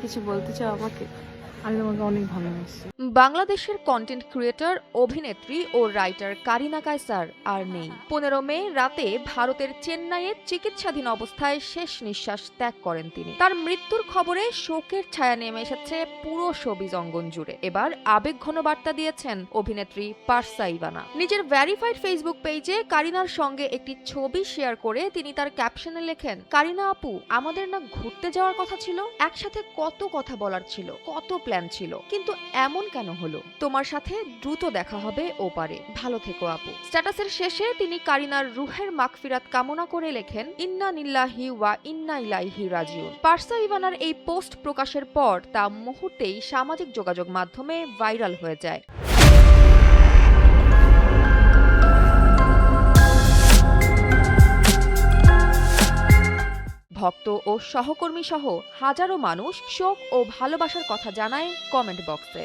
কিছু বলতে চাও আমাকে? আমি তোমাকে অনেক ভালোবাসি। বাংলাদেশের কন্টেন্ট ক্রিয়েটর, অভিনেত্রী ও রাইটার কারিনা কায়সার আর নেই। 15 মে রাতে ভারতের চেন্নাইয়ে চিকিৎসাধীন অবস্থায় শেষ নিঃশ্বাস ত্যাগ করেন তিনি। তার মৃত্যুর খবরে শোকের ছায়া নেমে এসেছে পুরো শোবিজ অঙ্গন জুড়ে। এবার আবেগঘন বার্তা দিয়েছেন অভিনেত্রী পারসা ইভানা। নিজের ভেরিফাইড ফেসবুক পেজে কারিনার সঙ্গে একটি ছবি শেয়ার করে তিনি তার ক্যাপশনে লেখেন, কারিনা আপু, আমাদের না ঘুরতে যাওয়ার কথা ছিল, একসাথে কত কথা বলার ছিল, কত প্ল্যান ছিল, কিন্তু এমন কেন হলো? তোমার সাথে দ্রুত দেখা হবে ওপারে, ভালো থেকো আপু। স্ট্যাটাসের শেষে তিনি কারিনার রুহের মাগফিরাত কামনা করে লেখেন, ইন্না নিল্লাহি ওয়া ইন্না ইলাইহি রাজিউন। পারসা ইভানার এই পোস্ট প্রকাশের পর তা মুহূর্তেই সামাজিক যোগাযোগ মাধ্যমে ভাইরাল হয়ে যায়। ভক্ত ও সহকর্মী সহ হাজারো মানুষ শোক ও ভালোবাসার কথা জানায় কমেন্ট বক্সে।